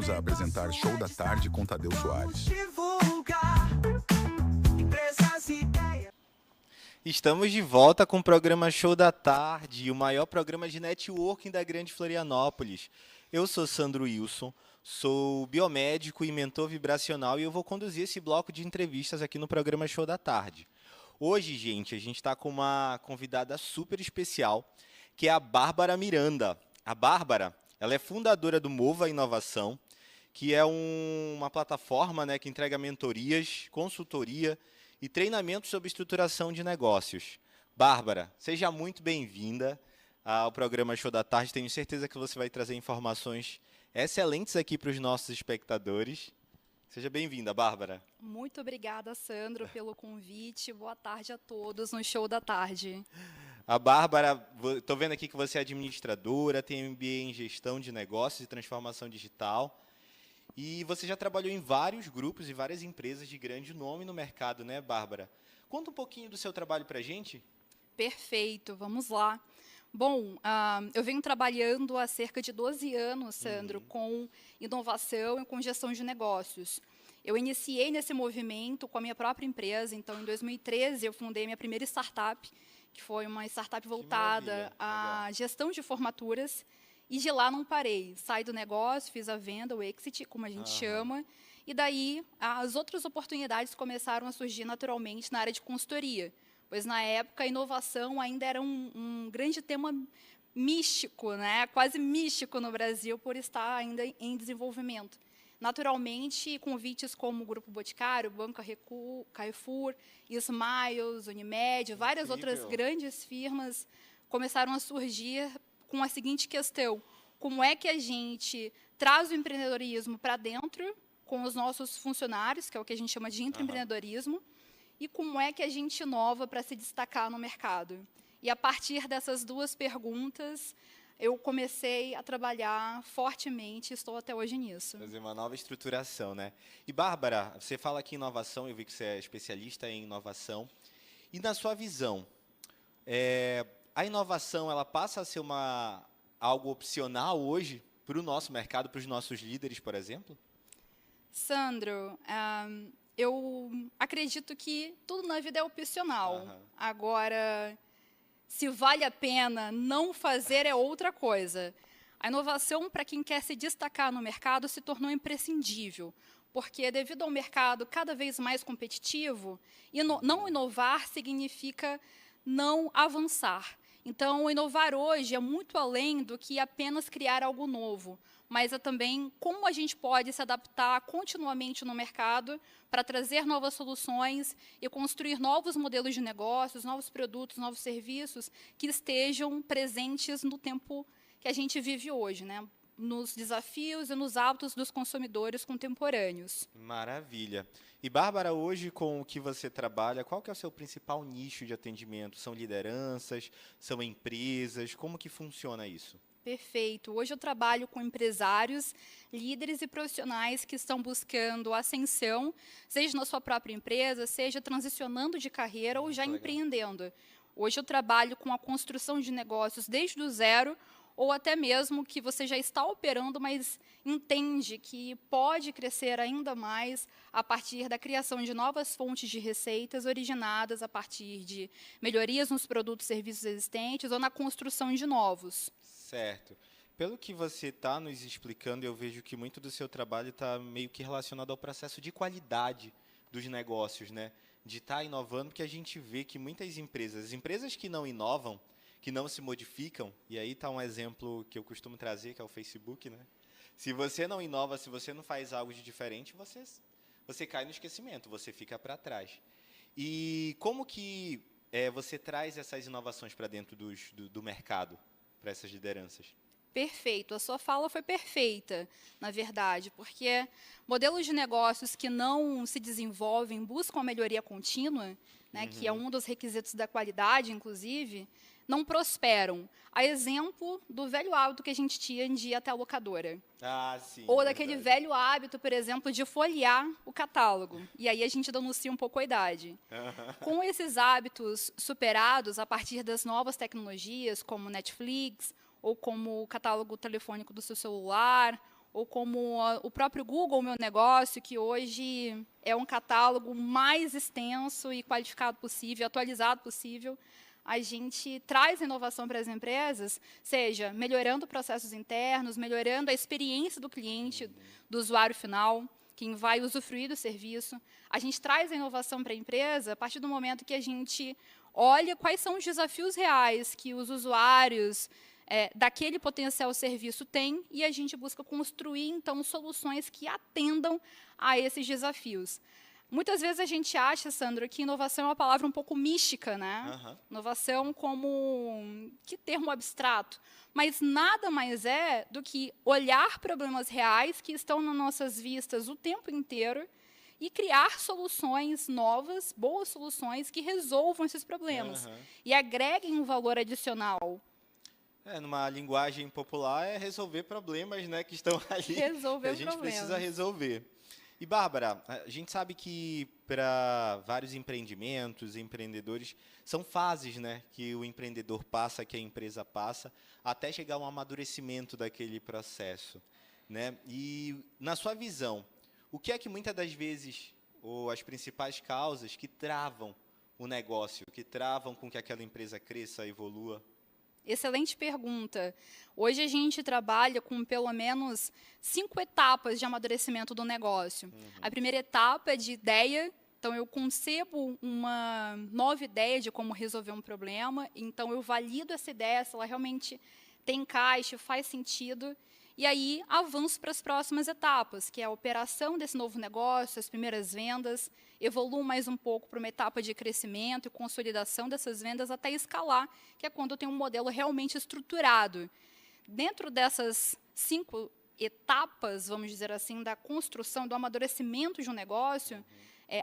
voltamos a apresentar Show da Tarde com Tadeu Soares. Estamos de volta com o programa Show da Tarde, o maior programa de networking da Grande Florianópolis. Eu sou Sandro Wilson, sou biomédico e mentor vibracional e eu vou conduzir esse bloco de entrevistas aqui no programa Show da Tarde. Hoje, gente, a gente está com uma convidada super especial, que é a Bárbara Miranda. A Bárbara, ela é fundadora do Mova Inovação, que é uma plataforma, né, que entrega mentorias, consultoria e treinamentos sobre estruturação de negócios. Bárbara, seja muito bem-vinda ao programa Show da Tarde. Tenho certeza que você vai trazer informações excelentes aqui para os nossos espectadores. Seja bem-vinda, Bárbara. Muito obrigada, Sandro, pelo convite. Boa tarde a todos no Show da Tarde. A Bárbara, estou vendo aqui que você é administradora, tem MBA em gestão de negócios e transformação digital. E você já trabalhou em vários grupos e várias empresas de grande nome no mercado, né, Bárbara? Conta um pouquinho do seu trabalho para a gente. Perfeito, vamos lá. Bom, eu venho trabalhando há cerca de 12 anos, Sandro, com inovação e com gestão de negócios. Eu iniciei nesse movimento com a minha própria empresa, então, em 2013, eu fundei minha primeira startup, que foi uma startup voltada à gestão de formaturas. E de lá não parei. Saí do negócio, fiz a venda, o exit, como a gente chama. E daí, as outras oportunidades começaram a surgir naturalmente na área de consultoria. Pois, na época, a inovação ainda era um grande tema místico, né? Quase místico no Brasil, por estar ainda em desenvolvimento. Naturalmente, convites como o Grupo Boticário, Banco Carrefour, Smiles, Unimed, várias outras grandes firmas começaram a surgir com a seguinte questão: como é que a gente traz o empreendedorismo para dentro com os nossos funcionários, que é o que a gente chama de intraempreendedorismo, e como é que a gente inova para se destacar no mercado. E, a partir dessas duas perguntas, eu comecei a trabalhar fortemente e estou até hoje nisso. Fazer uma nova estruturação, né? E, Bárbara, você fala aqui em inovação, eu vi que você é especialista em inovação. E, na sua visão, a inovação ela passa a ser algo opcional hoje para o nosso mercado, para os nossos líderes, por exemplo? Sandro, eu acredito que tudo na vida é opcional. Agora, se vale a pena não fazer é outra coisa. A inovação, para quem quer se destacar no mercado, se tornou imprescindível, porque, devido ao mercado cada vez mais competitivo, não inovar significa não avançar. Então, inovar hoje é muito além do que apenas criar algo novo, mas é também como a gente pode se adaptar continuamente no mercado para trazer novas soluções e construir novos modelos de negócios, novos produtos, novos serviços que estejam presentes no tempo que a gente vive hoje, né? Nos desafios e nos hábitos dos consumidores contemporâneos. Maravilha. E, Bárbara, hoje com o que você trabalha, qual que é o seu principal nicho de atendimento? São lideranças? São empresas? Como que funciona isso? Perfeito. Hoje eu trabalho com empresários, líderes e profissionais que estão buscando ascensão, seja na sua própria empresa, seja transicionando de carreira ou já empreendendo. Hoje eu trabalho com a construção de negócios desde o zero, ou até mesmo que você já está operando, mas entende que pode crescer ainda mais a partir da criação de novas fontes de receitas originadas a partir de melhorias nos produtos e serviços existentes ou na construção de novos. Certo. Pelo que você está nos explicando, eu vejo que muito do seu trabalho está meio que relacionado ao processo de qualidade dos negócios, né? De estar inovando, porque a gente vê que muitas empresas, as empresas que não inovam, que não se modificam, e aí está um exemplo que eu costumo trazer, que é o Facebook, né? Se você não inova, se você não faz algo de diferente, você cai no esquecimento, você fica para trás. E como que você traz essas inovações para dentro do mercado, para essas lideranças? Perfeito, a sua fala foi perfeita, na verdade, porque modelos de negócios que não se desenvolvem, buscam a melhoria contínua, né, que é um dos requisitos da qualidade, inclusive, não prosperam. A exemplo do velho hábito que a gente tinha de ir até a locadora. Sim, ou daquele velho hábito, por exemplo, de folhear o catálogo. E aí a gente denuncia um pouco a idade. Com esses hábitos superados a partir das novas tecnologias, como Netflix, ou como o catálogo telefônico do seu celular, ou como o próprio Google Meu Negócio, que hoje é um catálogo mais extenso e qualificado possível, atualizado possível, a gente traz inovação para as empresas, seja melhorando processos internos, melhorando a experiência do cliente, do usuário final, quem vai usufruir do serviço. A gente traz a inovação para a empresa a partir do momento que a gente olha quais são os desafios reais que os usuários daquele potencial serviço têm e a gente busca construir, então, soluções que atendam a esses desafios. Muitas vezes a gente acha, Sandro, que inovação é uma palavra um pouco mística, né? Aham. Inovação como que termo abstrato. Mas nada mais é do que olhar problemas reais que estão nas nossas vistas o tempo inteiro e criar soluções novas, boas soluções que resolvam esses problemas Aham. e agreguem um valor adicional. Numa linguagem popular, é resolver problemas, né, que estão ali, que Resolver a gente problemas. precisa resolver. E, Bárbara, a gente sabe que para vários empreendimentos, empreendedores, são fases, né, que o empreendedor passa, que a empresa passa, até chegar a um amadurecimento daquele processo, né? E, na sua visão, o que é que muitas das vezes, ou as principais causas que travam o negócio, que travam com que aquela empresa cresça, evolua? Excelente pergunta. Hoje a gente trabalha com pelo menos 5 etapas de amadurecimento do negócio. A primeira etapa é de ideia. Então, eu concebo uma nova ideia de como resolver um problema. Então, eu valido essa ideia, se ela realmente tem encaixe, faz sentido. E aí, avanço para as próximas etapas, que é a operação desse novo negócio, as primeiras vendas. Evoluo mais um pouco para uma etapa de crescimento e consolidação dessas vendas até escalar, que é quando eu tenho um modelo realmente estruturado. Dentro dessas 5 etapas, vamos dizer assim, da construção, do amadurecimento de um negócio,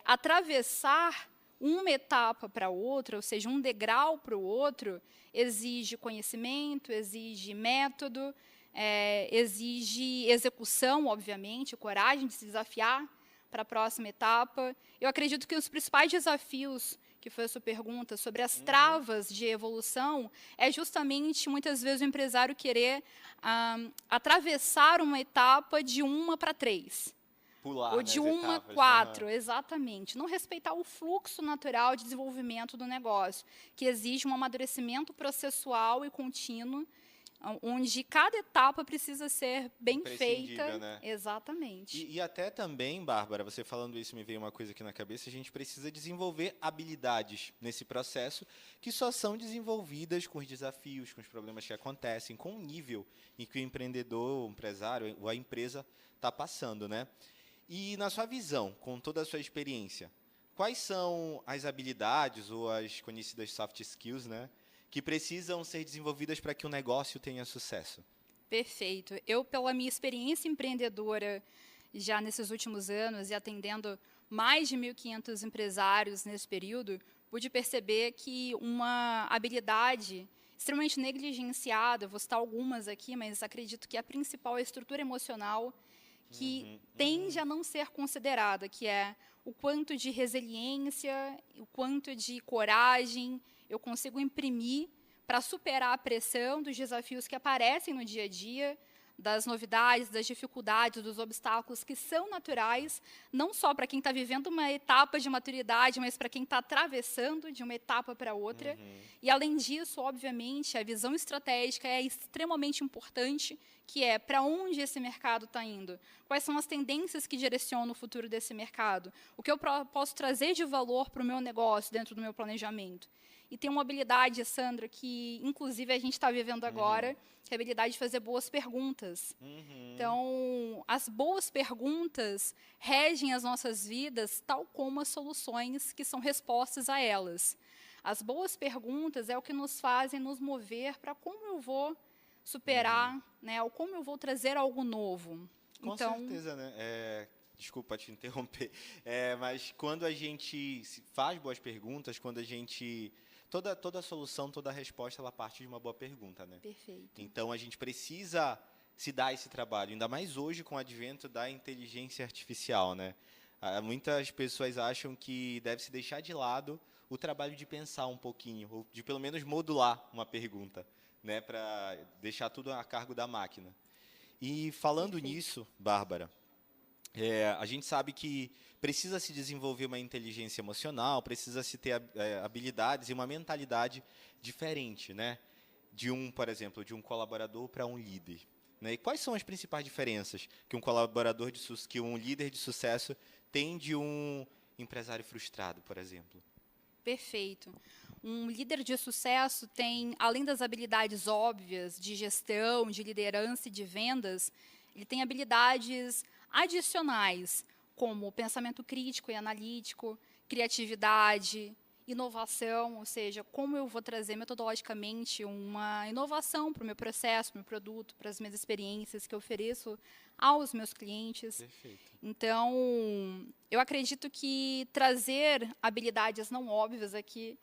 atravessar uma etapa para outra, ou seja, um degrau para o outro, exige conhecimento, exige método, exige execução, obviamente, coragem de se desafiar para a próxima etapa. Eu acredito que os principais desafios, que foi a sua pergunta, sobre as travas de evolução, é justamente, muitas vezes, o empresário querer atravessar uma etapa de 1 para 3. Pular, Ou de né, as 1 a etapas. 4, Aham. exatamente. Não respeitar o fluxo natural de desenvolvimento do negócio, que exige um amadurecimento processual e contínuo, onde cada etapa precisa ser bem Imprescindível, feita. né? Exatamente. E até também, Bárbara, você falando isso me veio uma coisa aqui na cabeça, a gente precisa desenvolver habilidades nesse processo que só são desenvolvidas com os desafios, com os problemas que acontecem, com o nível em que o empreendedor, o empresário ou a empresa está passando, né? E na sua visão, com toda a sua experiência, quais são as habilidades ou as conhecidas soft skills, né, que precisam ser desenvolvidas para que o negócio tenha sucesso? Perfeito. Eu, pela minha experiência empreendedora já nesses últimos anos e atendendo mais de 1.500 empresários nesse período, pude perceber que uma habilidade extremamente negligenciada, vou citar algumas aqui, mas acredito que a principal é a estrutura emocional, que tende a não ser considerada, que é o quanto de resiliência, o quanto de coragem eu consigo imprimir para superar a pressão dos desafios que aparecem no dia a dia, das novidades, das dificuldades, dos obstáculos que são naturais, não só para quem está vivendo uma etapa de maturidade, mas para quem está atravessando de uma etapa para outra. E, além disso, obviamente, a visão estratégica é extremamente importante, que é para onde esse mercado está indo, quais são as tendências que direcionam o futuro desse mercado, o que eu posso trazer de valor para o meu negócio dentro do meu planejamento. E tem uma habilidade, Sandra, que inclusive a gente está vivendo agora, que é a habilidade de fazer boas perguntas. Então, as boas perguntas regem as nossas vidas, tal como as soluções que são respostas a elas. As boas perguntas é o que nos fazem nos mover para como eu vou superar, né, ou como eu vou trazer algo novo. Com Então, certeza, né? Desculpa te interromper, mas quando a gente faz boas perguntas, quando a gente... Toda solução, toda resposta, ela parte de uma boa pergunta, né? perfeito. Então, a gente precisa se dar esse trabalho, ainda mais hoje com o advento da inteligência artificial, né? Muitas pessoas acham que deve se deixar de lado o trabalho de pensar um pouquinho, ou de pelo menos modular uma pergunta, né? Para deixar tudo a cargo da máquina. E falando nisso, Bárbara, a gente sabe que precisa se desenvolver uma inteligência emocional, precisa se ter habilidades e uma mentalidade diferente, né? Por exemplo, de um colaborador para um líder. Né? E quais são as principais diferenças que que um líder de sucesso tem de um empresário frustrado, por exemplo? Perfeito. Um líder de sucesso tem, além das habilidades óbvias de gestão, de liderança e de vendas, ele tem habilidades adicionais, como pensamento crítico e analítico, criatividade, inovação, ou seja, como eu vou trazer metodologicamente uma inovação para o meu processo, para o meu produto, para as minhas experiências que eu ofereço aos meus clientes. Perfeito. Então, eu acredito que trazer habilidades não óbvias aqui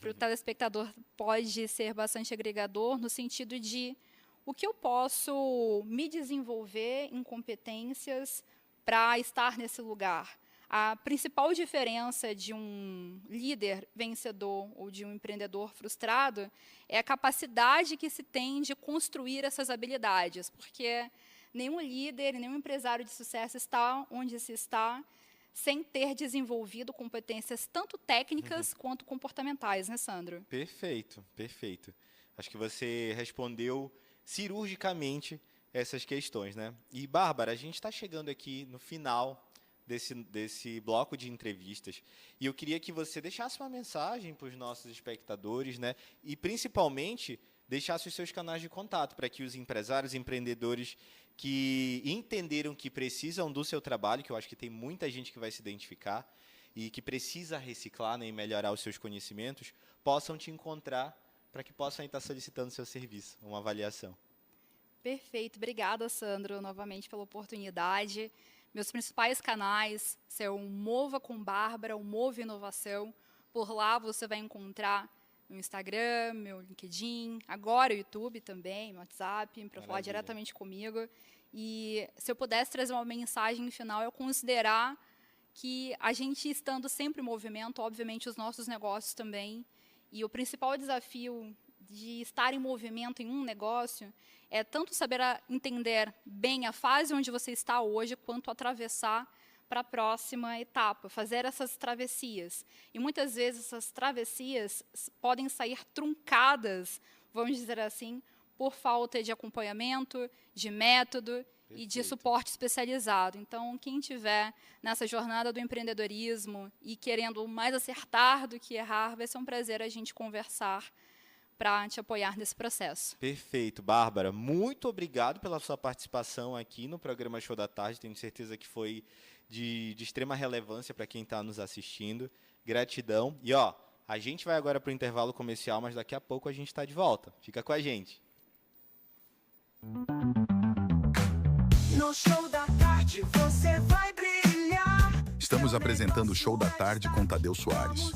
para o telespectador pode ser bastante agregador, no sentido de o que eu posso me desenvolver em competências para estar nesse lugar. A principal diferença de um líder vencedor ou de um empreendedor frustrado é a capacidade que se tem de construir essas habilidades, porque nenhum líder, nenhum empresário de sucesso está onde se está sem ter desenvolvido competências tanto técnicas quanto comportamentais, né, Sandro? Perfeito, perfeito. Acho que você respondeu cirurgicamente essas questões, né? E, Bárbara, a gente está chegando aqui no final desse bloco de entrevistas e eu queria que você deixasse uma mensagem para os nossos espectadores, né? E, principalmente, deixasse os seus canais de contato para que os empresários, empreendedores que entenderam que precisam do seu trabalho, que eu acho que tem muita gente que vai se identificar e que precisa reciclar, né, e melhorar os seus conhecimentos, possam te encontrar para que possam estar solicitando seu serviço, uma avaliação. Perfeito. Obrigada, Sandro, novamente pela oportunidade. Meus principais canais são o Mova com Bárbara, o Mova Inovação. Por lá você vai encontrar meu Instagram, meu LinkedIn, agora o YouTube também, meu WhatsApp, para falar diretamente comigo. E se eu pudesse trazer uma mensagem final, é considerar que a gente estando sempre em movimento, obviamente os nossos negócios também, e o principal desafio de estar em movimento em um negócio é tanto saber entender bem a fase onde você está hoje, quanto atravessar para a próxima etapa, fazer essas travessias. E muitas vezes essas travessias podem sair truncadas, vamos dizer assim, por falta de acompanhamento, de método e de suporte especializado. Então, quem estiver nessa jornada do empreendedorismo e querendo mais acertar do que errar, vai ser um prazer a gente conversar para te apoiar nesse processo. Perfeito, Bárbara. Muito obrigado pela sua participação aqui no programa Show da Tarde. Tenho certeza que foi de extrema relevância para quem está nos assistindo. Gratidão. E, a gente vai agora para o intervalo comercial, mas daqui a pouco a gente está de volta. Fica com a gente. No Show da Tarde você vai brilhar. Estamos apresentando o Show da Tarde com Tadeu Soares.